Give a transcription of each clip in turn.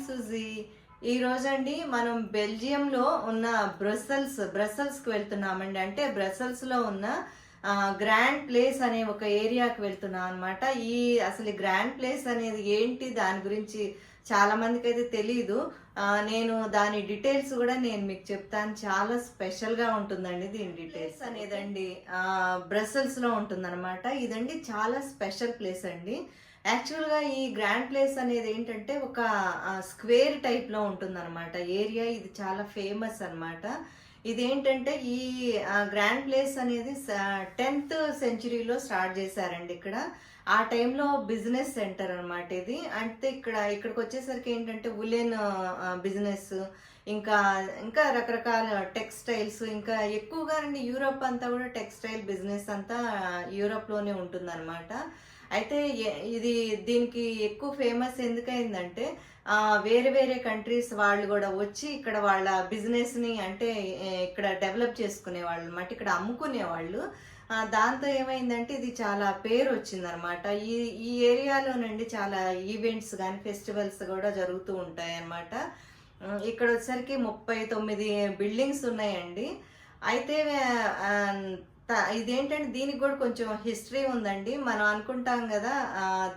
సుజీ. ఈ రోజండి మనం బెల్జియంలో ఉన్న బ్రసెల్స్కి వెళ్తున్నామండి. అంటే బ్రసెల్స్లో ఉన్న గ్రాండ్ ప్లేస్ అనే ఒక ఏరియాకి వెళ్తున్నాం అనమాట. అసలు గ్రాండ్ ప్లేస్ అనేది ఏంటి, దాని గురించి చాలా మందికి అయితే తెలీదు. నేను దాని డీటెయిల్స్ కూడా నేను మీకు చెప్తాను. చాలా స్పెషల్గా ఉంటుందండి దీని డీటెయిల్స్ అనేదండి. బ్రసెల్స్లో ఉంటుందన్నమాట. ఇదండి చాలా స్పెషల్ ప్లేస్ అండి. యాక్చువల్గా ఈ గ్రాండ్ ప్లేస్ అనేది ఏంటంటే ఒక స్క్వేర్ టైప్లో ఉంటుందన్నమాట ఏరియా. ఇది చాలా ఫేమస్ అనమాట. ఇదేంటంటే ఈ గ్రాండ్ ప్లేస్ అనేది 10th సెంచరీలో స్టార్ట్ చేశారండి ఇక్కడ. ఆ టైంలో బిజినెస్ సెంటర్ అనమాట ఇది. అంటే ఇక్కడికి వచ్చేసరికి ఏంటంటే ఉలెన్ బిజినెస్, ఇంకా ఇంకా రకరకాల టెక్స్టైల్స్, ఇంకా ఎక్కువగా అండి యూరోప్ అంతా కూడా టెక్స్టైల్ బిజినెస్ అంతా యూరోప్లోనే ఉంటుందన్నమాట. అయితే దీనికి ఎక్కువ ఫేమస్ ఎందుకైందంటే వేరే వేరే కంట్రీస్ వాళ్ళు కూడా వచ్చి ఇక్కడ వాళ్ళ బిజినెస్ని అంటే ఇక్కడ డెవలప్ చేసుకునే వాళ్ళు అనమాట, ఇక్కడ అమ్ముకునేవాళ్ళు. దాంతో ఏమైందంటే ఇది చాలా పేరు వచ్చిందనమాట. ఈ ఏరియాలోనండి చాలా ఈవెంట్స్ కానీ ఫెస్టివల్స్ కూడా జరుగుతూ ఉంటాయి అన్నమాట. ఇక్కడ వచ్చేసరికి 39 బిల్డింగ్స్ ఉన్నాయండి. అయితే ఇదేంటంటే దీనికి కూడా కొంచెం హిస్టరీ ఉందండి. మనం అనుకుంటాం కదా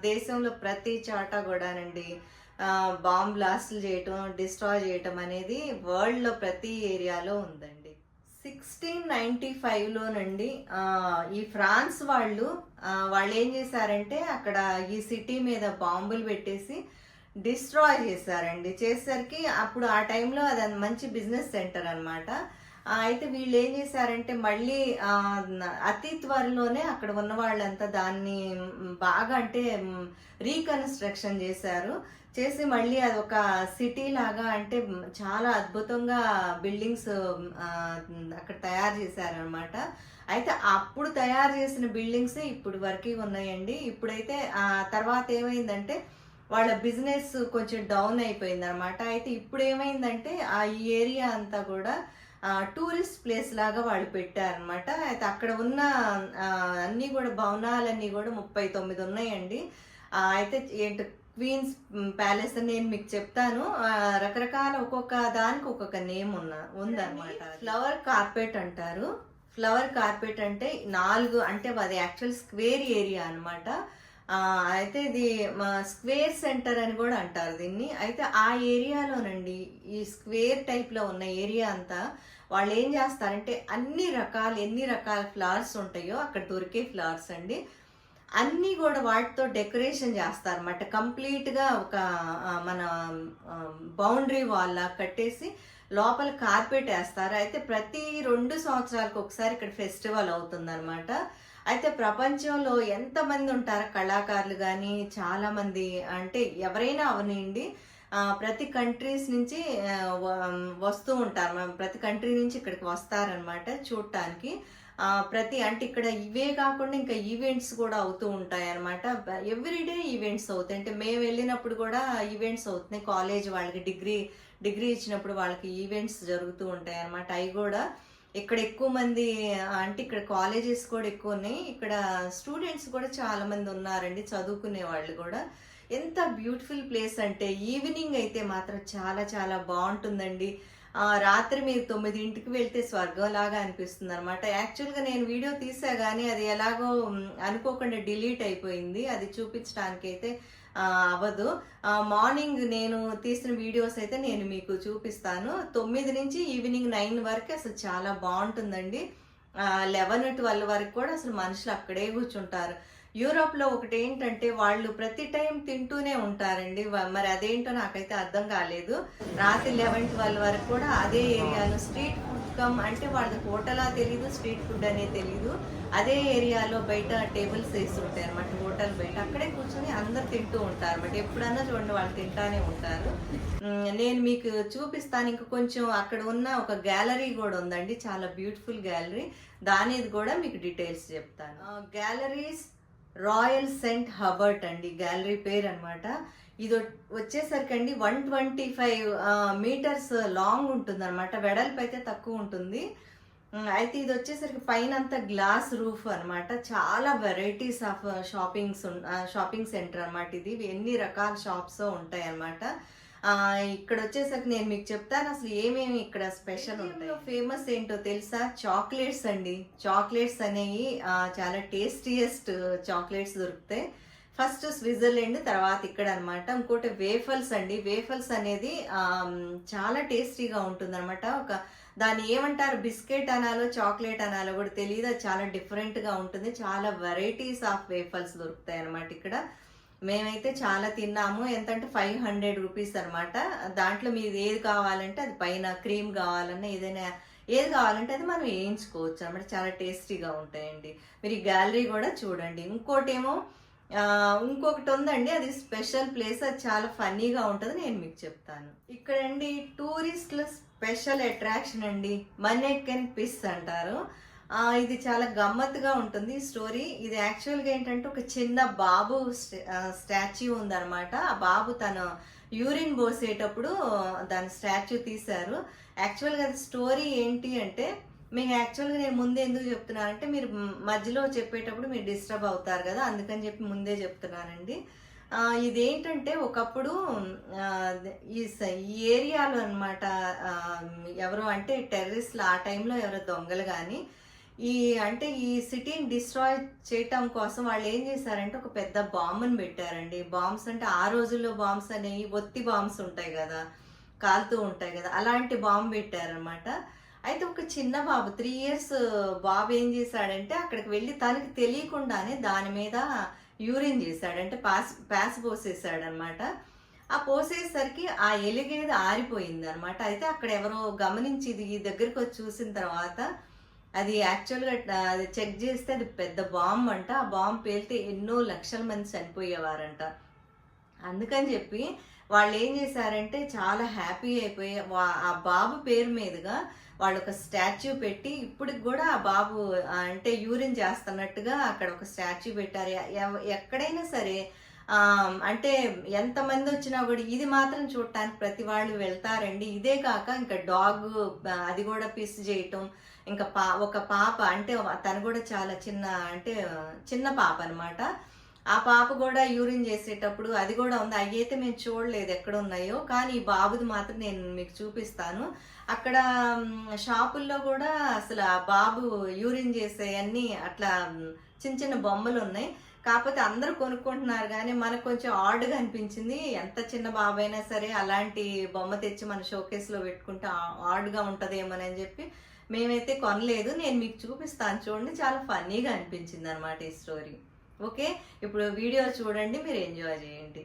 దేశంలో ప్రతి చోట కూడానండి బాంబ్ బ్లాస్ట్లు చేయటం, డిస్ట్రాయ్ చేయటం అనేది వరల్డ్లో ప్రతి ఏరియాలో ఉందండి. 1695లోనండి ఈ ఫ్రాన్స్ వాళ్ళు ఏం చేశారంటే అక్కడ ఈ సిటీ మీద బాంబులు పెట్టేసి డిస్ట్రాయ్ చేశారండి. చేసేసరికి అప్పుడు ఆ టైంలో అది మంచి బిజినెస్ సెంటర్ అనమాట. అయితే వీళ్ళు ఏం చేశారంటే మళ్ళీ అతి త్వరలోనే అక్కడ ఉన్న వాళ్ళంతా దాన్ని బాగా అంటే రీకన్స్ట్రక్షన్ చేసి మళ్ళీ అది ఒక సిటీ లాగా అంటే చాలా అద్భుతంగా బిల్డింగ్స్ అక్కడ తయారు చేశారనమాట. అయితే అప్పుడు తయారు చేసిన బిల్డింగ్స్ ఇప్పుడు వరకు ఉన్నాయండి. ఇప్పుడైతే తర్వాత ఏమైందంటే వాళ్ళ బిజినెస్ కొంచెం డౌన్ అయిపోయింది అనమాట. అయితే ఇప్పుడు ఏమైందంటే ఈ ఏరియా అంతా కూడా టూరిస్ట్ ప్లేస్ లాగా వాళ్ళు పెట్టారనమాట. అయితే అక్కడ ఉన్న అన్నీ కూడా భవనాలన్నీ కూడా 39 ఉన్నాయండి. అయితే ఏంటి క్వీన్స్ ప్యాలెస్ అని నేను మీకు చెప్తాను. రకరకాల ఒక్కొక్క దానికి ఒక్కొక్క నేమ్ ఉందన్నమాట. ఫ్లవర్ కార్పెట్ అంటారు. ఫ్లవర్ కార్పెట్ అంటే 4 అంటే అది యాక్చువల్ స్క్వేర్ ఏరియా అనమాట. అయితే ఇది స్క్వేర్ సెంటర్ అని కూడా అంటారు దీన్ని. అయితే ఆ ఏరియాలోనండి ఈ స్క్వేర్ టైప్లో ఉన్న ఏరియా అంతా వాళ్ళు ఏం చేస్తారంటే ఎన్ని రకాల ఫ్లవర్స్ ఉంటాయో అక్కడ దొరికే ఫ్లవర్స్ అండి అన్నీ కూడా వాటితో డెకరేషన్ చేస్తారన్నమాట. కంప్లీట్గా ఒక మన బౌండరీ వాల్ కట్టేసి లోపల కార్పెట్ వేస్తారు. అయితే ప్రతి 2 సంవత్సరాలకు ఒకసారి ఇక్కడ ఫెస్టివల్ అవుతుందన్నమాట. అయితే ప్రపంచంలో ఎంతమంది ఉంటారు కళాకారులు కానీ చాలామంది అంటే ఎవరైనా అవనండి ప్రతి కంట్రీస్ నుంచి వస్తూ ఉంటారు. ప్రతి కంట్రీ నుంచి ఇక్కడికి వస్తారనమాట చూడటానికి. అంటే ఇక్కడ ఇవే కాకుండా ఇంకా ఈవెంట్స్ కూడా అవుతూ ఉంటాయి అనమాట. ఎవ్రీడే ఈవెంట్స్ అవుతాయి. అంటే మేము వెళ్ళినప్పుడు కూడా ఈవెంట్స్ అవుతున్నాయి. కాలేజ్ వాళ్ళకి డిగ్రీ ఇచ్చినప్పుడు వాళ్ళకి ఈవెంట్స్ జరుగుతూ ఉంటాయి అనమాట. అవి కూడా ఇక్కడ ఎక్కువ మంది అంటే ఇక్కడ కాలేజెస్ కూడా ఎక్కువ ఉన్నాయి. ఇక్కడ స్టూడెంట్స్ కూడా చాలా మంది ఉన్నారండి, చదువుకునే వాళ్ళు కూడా. ఎంత బ్యూటిఫుల్ ప్లేస్ అంటే ఈవినింగ్ అయితే మాత్రం చాలా చాలా బాగుంటుందండి. రాత్రి మీరు 9ంటికి వెళ్తే స్వర్గం లాగా అనిపిస్తుంది అనమాట. యాక్చువల్గా నేను వీడియో తీసా కానీ అది ఎలాగో అనుకోకుండా డిలీట్ అయిపోయింది. అది చూపించడానికి అయితే అవ్వదు. మార్నింగ్ నేను తీసిన వీడియోస్ అయితే నేను మీకు చూపిస్తాను. 9 నుంచి ఈవినింగ్ 9 వరకు అసలు చాలా బాగుంటుందండి. 11-12 వరకు కూడా అసలు మనుషులు అక్కడే కూర్చుంటారు. యూరోప్లో ఒకటి ఏంటంటే వాళ్ళు ప్రతి టైం తింటూనే ఉంటారండి. మరి అదేంటో నాకైతే అర్థం కాలేదు. రాత్రి 11-12 వరకు కూడా అదే ఏరియాలో స్ట్రీట్ ఫుడ్ అంటే వాళ్ళకి హోటలా తెలీదు, స్ట్రీట్ ఫుడ్ అనేది తెలీదు. అదే ఏరియాలో బయట టేబుల్స్ వేసి ఉంటాయి అనమాట, హోటల్ బయట. అక్కడే కూర్చొని అందరు తింటూ ఉంటారు అనమాట. ఎప్పుడన్నా చూడండి వాళ్ళు తింటానే ఉంటారు. నేను మీకు చూపిస్తాను. ఇంకా కొంచెం అక్కడ ఉన్న ఒక గ్యాలరీ కూడా ఉందండి, చాలా బ్యూటిఫుల్ గ్యాలరీ. దానిది కూడా మీకు డీటెయిల్స్ చెప్తాను. గ్యాలరీస్ రాయల్ సెయింట్ హబర్ట్ అండి గ్యాలరీ పేరు అనమాట. ఇది వచ్చేసరికి అండి 125 మీటర్స్ లాంగ్ ఉంటుంది అనమాట. వెడల్పు అయితే తక్కువ ఉంటుంది. అయితే ఇది వచ్చేసరికి పైన అంతా గ్లాస్ రూఫ్ అనమాట. చాలా వెరైటీస్ ఆఫ్ షాపింగ్ సెంటర్ అనమాట. ఇది ఎన్ని రకాల షాప్స్ ఉంటాయి అనమాట. ఇక్కడ వచ్చేసరికి నేను మీకు చెప్తాను అసలు ఏమేమి ఇక్కడ స్పెషల్ ఉంటాయి. ఫేమస్ ఏంటో తెలుసా? చాక్లెట్స్ అండి. చాక్లెట్స్ అనేవి చాలా టేస్టీయెస్ట్ చాక్లెట్స్ దొరుకుతాయి. ఫస్ట్ స్విట్జర్లాండ్, తర్వాత ఇక్కడ అనమాట. ఇంకోటి వేఫల్స్ అండి. వేఫల్స్ అనేది చాలా టేస్టీగా ఉంటుంది అనమాట. దాన్ని ఏమంటారు, బిస్కెట్ అనాలో చాక్లెట్ అనాలో కూడా తెలియదు. అది చాలా డిఫరెంట్గా ఉంటుంది. చాలా వెరైటీస్ ఆఫ్ వేఫల్స్ దొరుకుతాయి అనమాట ఇక్కడ. మేమైతే చాలా తిన్నాము. ఎంతంటే 500 రూపీస్ అనమాట. దాంట్లో మీరు ఏది కావాలంటే అది, పైన క్రీమ్ కావాలన్నా ఏదైనా ఏది కావాలంటే అది మనం వేయించుకోవచ్చు అనమాట. చాలా టేస్టీగా ఉంటాయండి. మీరు ఈ గ్యాలరీ కూడా చూడండి. ఇంకొకటి ఉందండి, అది స్పెషల్ ప్లేస్. అది చాలా ఫన్నీగా ఉంటుంది, నేను మీకు చెప్తాను. ఇక్కడండి టూరిస్టుల స్పెషల్ అట్రాక్షన్ అండి, మన్నెక్కన్ పిస్ అంటారు. ఇది చాలా గమ్మత్తుగా ఉంటుంది ఈ స్టోరీ. ఇది యాక్చువల్గా ఏంటంటే ఒక చిన్న బాబు స్టాచ్యూ ఉందన్నమాట. ఆ బాబు తను యూరిన్ పోసేటప్పుడు దాని స్టాచ్యూ తీశారు. యాక్చువల్గా అది స్టోరీ ఏంటి అంటే, మీకు యాక్చువల్గా నేను ముందే ఎందుకు చెప్తున్నానంటే, మీరు మధ్యలో చెప్పేటప్పుడు మీరు డిస్టర్బ్ అవుతారు కదా, అందుకని చెప్పి ముందే చెప్తున్నానండి. ఇదేంటంటే ఒకప్పుడు ఈ ఏరియాలో అనమాట, ఎవరో అంటే టెర్రరిస్ట్లు ఆ టైంలో ఎవరో దొంగలు కానీ ఈ సిటీని డిస్ట్రాయ్ చేయటం కోసం వాళ్ళు ఏం చేశారంటే ఒక పెద్ద బాంబుని పెట్టారండి. బాంబ్స్ అంటే ఆ రోజుల్లో బాంబ్స్ అనేవి ఒత్తి బాంబ్స్ ఉంటాయి కదా, కాలుతూ ఉంటాయి కదా, అలాంటి బాంబు పెట్టారనమాట. అయితే ఒక చిన్న బాబు 3 years బాబు ఏం చేశాడంటే అక్కడికి వెళ్ళి తనకి తెలియకుండానే దాని మీద యూరిన్ చేశాడంటే ప్యాస్ పోసేసాడనమాట. ఆ పోసేసరికి ఆ ఎలుగేది ఆరిపోయింది అనమాట. అయితే అక్కడ ఎవరో గమనించి ఈ దగ్గరికి వచ్చి చూసిన తర్వాత అది యాక్చువల్గా అది చెక్ చేస్తే అది పెద్ద బాంబు అంట. ఆ బాంబు పేలితే ఎన్నో లక్షల మంది చనిపోయేవారంట. అందుకని చెప్పి వాళ్ళు ఏం చేశారంటే చాలా హ్యాపీ అయిపోయి ఆ బాబు పేరు మీదుగా వాళ్ళు ఒక స్టాచ్యూ పెట్టి ఇప్పటికి కూడా ఆ బాబు అంటే యూరిన్ చేస్తున్నట్టుగా అక్కడ ఒక స్టాచ్యూ పెట్టారు. ఎక్కడైనా సరే అంటే ఎంతమంది వచ్చినా కూడా ఇది మాత్రం చూడటానికి ప్రతి వాళ్ళు వెళ్తారండి. ఇదే కాక ఇంకా డాగ్ అది కూడా పిస్ చేయటం, ఇంకా ఒక పాప అంటే తను కూడా చాలా చిన్న పాప అనమాట. ఆ పాప కూడా యూరిన్ చేసేటప్పుడు అది కూడా ఉంది. అవి అయితే మేము చూడలేదు ఎక్కడ ఉన్నాయో, కానీ ఈ బాబుది మాత్రం నేను మీకు చూపిస్తాను. అక్కడ షాపుల్లో కూడా అసలు ఆ బాబు యూరిన్ చేసే అన్ని అట్లా చిన్న బొమ్మలు ఉన్నాయి. కాకపోతే అందరూ కొనుక్కుంటున్నారు, కానీ మనకు కొంచెం ఆడ్గా అనిపించింది. ఎంత చిన్న బాబు అయినా సరే అలాంటి బొమ్మ తెచ్చి మన షోకేస్లో పెట్టుకుంటే ఆడ్గా ఉంటుందేమోనని చెప్పి మేమైతే కొనలేదు. నేను మీకు చూపిస్తాను చూడండి, చాలా ఫన్నీగా అనిపించింది అనమాట ఈ స్టోరీ. ఓకే, ఇప్పుడు వీడియో చూడండి, మీరు ఎంజాయ్ చేయండి.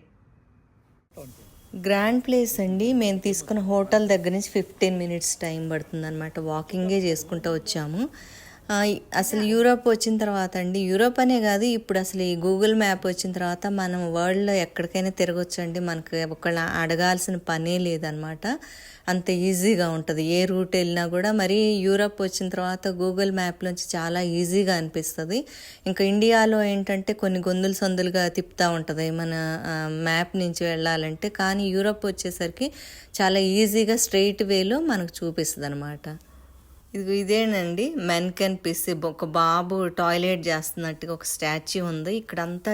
గ్రాండ్ ప్లేస్ అండి. మేము తీసుకున్న హోటల్ దగ్గర నుంచి 15 minutes టైం పడుతుంది అనమాట. వాకింగే చేసుకుంటూ వచ్చాము. అసలు యూరోప్ వచ్చిన తర్వాత అండి, యూరోప్ అనే కాదు, ఇప్పుడు అసలు ఈ గూగుల్ మ్యాప్ వచ్చిన తర్వాత మనం వరల్డ్లో ఎక్కడికైనా తిరగొచ్చు అండి. మనకు ఒకళ్ళ అడగాల్సిన పనే లేదనమాట. అంత ఈజీగా ఉంటుంది ఏ రూట్ వెళ్ళినా కూడా. మరి యూరోప్ వచ్చిన తర్వాత గూగుల్ మ్యాప్లోంచి చాలా ఈజీగా అనిపిస్తుంది. ఇంకా ఇండియాలో ఏంటంటే కొన్ని గొంతులు సందులుగా తిప్పుతూ ఉంటుంది మన మ్యాప్ నుంచి వెళ్ళాలంటే, కానీ యూరోప్ వచ్చేసరికి చాలా ఈజీగా స్ట్రెయిట్ వేలో మనకు చూపిస్తుంది అనమాట. ఇదేనండి మెన్కెన్ పిస్. ఒక బాబు టాయిలెట్ చేస్తున్నట్టుగా ఒక స్టాచ్యూ ఉంది. ఇక్కడంతా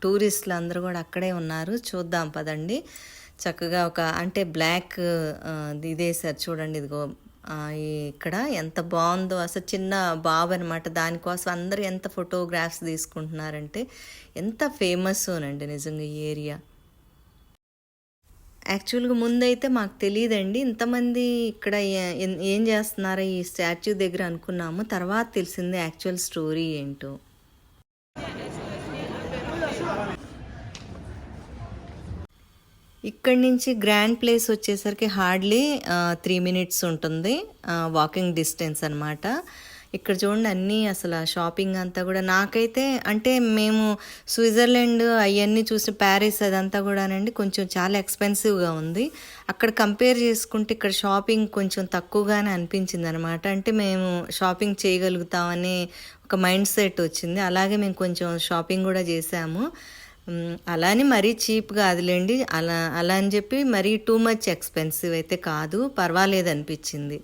టూరిస్టులు అందరూ కూడా అక్కడే ఉన్నారు. చూద్దాం పదండి. చక్కగా ఒక అంటే బ్లాక్ ఇదేసారు చూడండి. ఇదిగో ఇక్కడ ఎంత బాగుందో అసలు. చిన్న బాబు అనమాట. దానికోసం అందరూ ఎంత ఫోటోగ్రాఫ్స్ తీసుకుంటున్నారంటే, ఎంత ఫేమస్ అనండి నిజంగా ఈ ఏరియా. యాక్చువల్గా ముందైతే మాకు తెలియదండి ఇంతమంది ఇక్కడ ఏం చేస్తున్నారో ఈ స్టాచ్యూ దగ్గర అనుకున్నాము. తర్వాత తెలిసింది యాక్చువల్ స్టోరీ ఏంటో. ఇక్కడి నుంచి గ్రాండ్ ప్లేస్ వచ్చేసరికి హార్డ్లీ 3 minutes ఉంటుంది, వాకింగ్ డిస్టెన్స్ అనమాట. ఇక్కడ చూడండి అన్నీ అసలు షాపింగ్ అంతా కూడా. నాకైతే అంటే మేము స్విట్జర్లాండ్ అవన్నీ చూసి ప్యారిస్ అదంతా కూడానండి కొంచెం చాలా ఎక్స్పెన్సివ్గా ఉంది. అక్కడ కంపేర్ చేసుకుంటే ఇక్కడ షాపింగ్ కొంచెం తక్కువగానే అనిపించింది అనమాట. అంటే మేము షాపింగ్ చేయగలుగుతామని ఒక మైండ్ సెట్ వచ్చింది. అలాగే మేము కొంచెం షాపింగ్ కూడా చేసాము. అలా అని మరీ చీప్గా అదిలేండి, అలా అని చెప్పి మరీ టూ మచ్ ఎక్స్పెన్సివ్ అయితే కాదు, పర్వాలేదు అనిపించింది.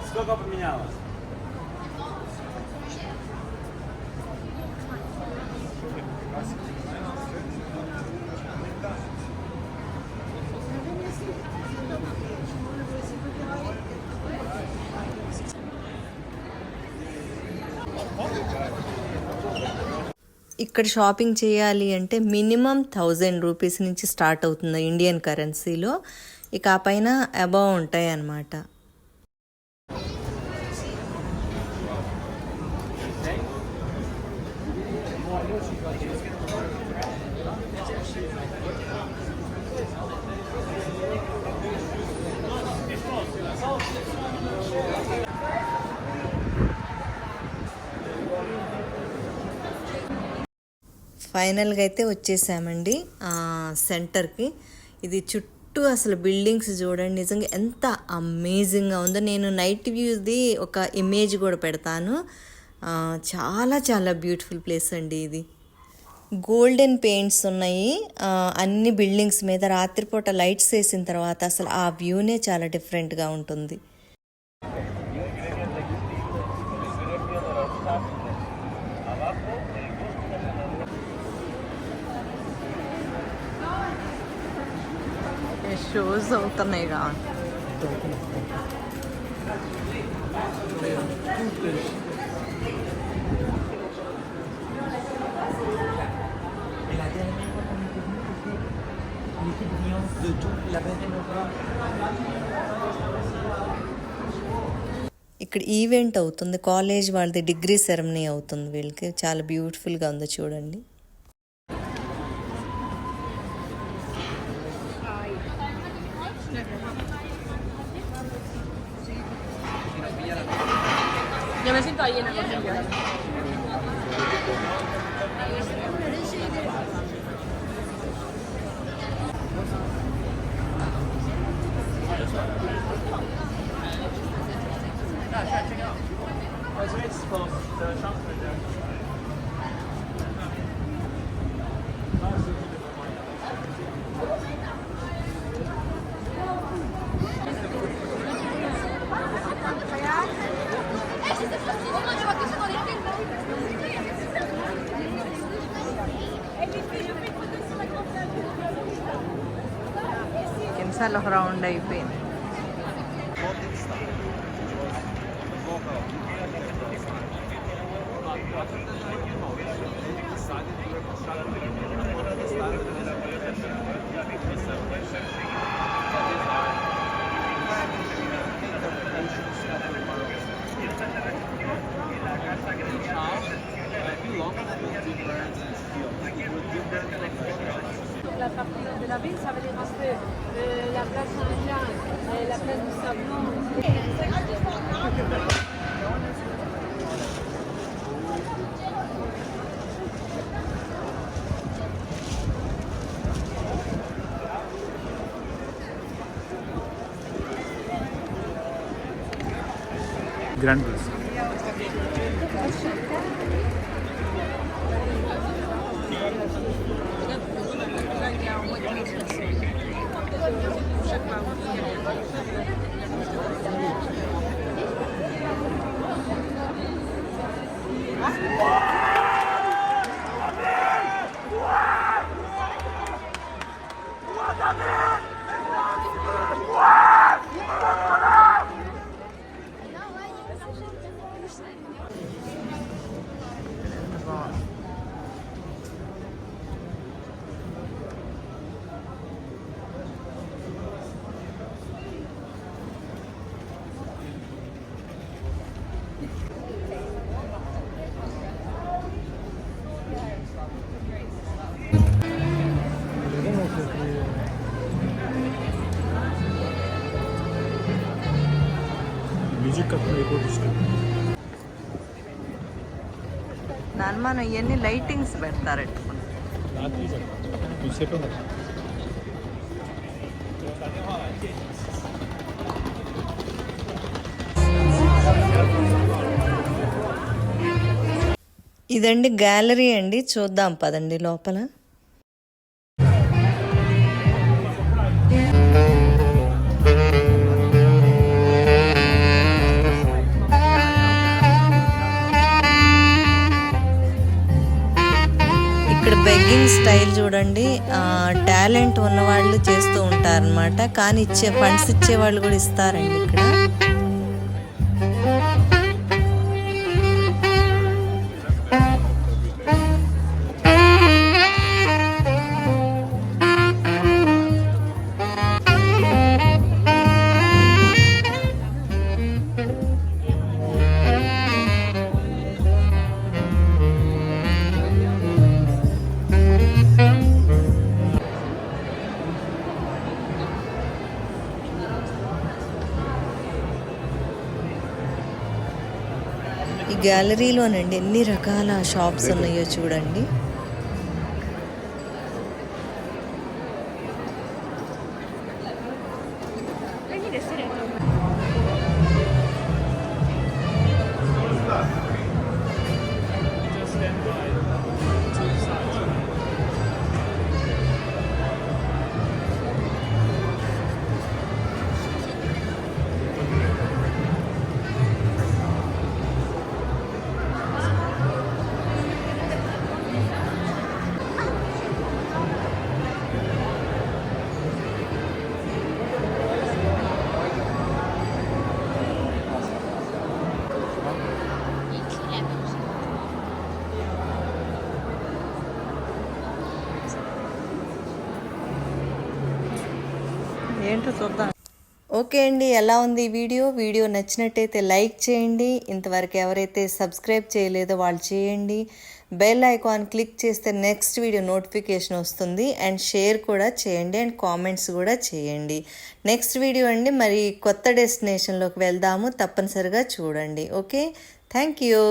Сколько поменялось? ఇక్కడ షాపింగ్ చేయాలి అంటే మినిమం 1000 రూపీస్ నుంచి స్టార్ట్ అవుతుంది ఇండియన్ కరెన్సీలో. ఇక ఆ పైన అబౌవ్ ఉంటాయి అన్నమాట. ఫైనల్గా అయితే వచ్చేసామండి సెంటర్కి. ఇది చుట్టూ అసలు బిల్డింగ్స్ చూడండి, నిజంగా ఎంత అమేజింగ్గా ఉందో. నేను నైట్ వ్యూది ఒక ఇమేజ్ కూడా పెడతాను. చాలా చాలా బ్యూటిఫుల్ ప్లేస్ అండి ఇది. గోల్డెన్ పెయింట్స్ ఉన్నాయి అన్ని బిల్డింగ్స్ మీద. రాత్రిపూట లైట్స్ వేసిన తర్వాత అసలు ఆ వ్యూనే చాలా డిఫరెంట్గా ఉంటుంది. షోస్ అవుతున్నాయి కా ఇక్కడ ఈవెంట్ అవుతుంది, కాలేజ్ వాళ్ళది డిగ్రీ సెరమనీ అవుతుంది వీళ్ళకి. చాలా బ్యూటిఫుల్గా ఉందో చూడండి. Yo me siento ahí en el colegio. కింసాల రౌండ్ అయిపోయింది. La partie de la ville, ça veut dire parce que la place Saint-Jean, la place du Sablon. Grand Place. Music का रिपोर्ट उसका నా అనుమానం ఇవన్నీ లైటింగ్స్ పెడతారట रात ही पीछे पे ఇదండి గ్యాలరీ అండి, చూద్దాం పదండి లోపల. ఇక్కడ బెగ్గింగ్ స్టైల్ చూడండి, టాలెంట్ ఉన్న వాళ్ళు చేస్తూ ఉంటారనమాట. కానీ ఫండ్స్ ఇచ్చే వాళ్ళు కూడా ఇస్తారండి ఇక్కడ. ఈ గ్యాలరీలోనండి ఎన్ని రకాల షాప్స్ ఉన్నాయో చూడండి. ఏంటో చూద్దాం. ఓకే అండి, ఎలా ఉంది ఈ వీడియో నచ్చినట్టయితే లైక్ చేయండి. ఇంతవరకు ఎవరైతే సబ్స్క్రైబ్ చేయలేదో వాళ్ళు చేయండి. బెల్ ఐకాన్ క్లిక్ చేస్తే నెక్స్ట్ వీడియో నోటిఫికేషన్ వస్తుంది. అండ్ షేర్ కూడా చేయండి అండ్ కామెంట్స్ కూడా చేయండి. నెక్స్ట్ వీడియో అండి మరి కొత్త డెస్టినేషన్లోకి వెళ్దాము, తప్పనిసరిగా చూడండి. Okay, thank you.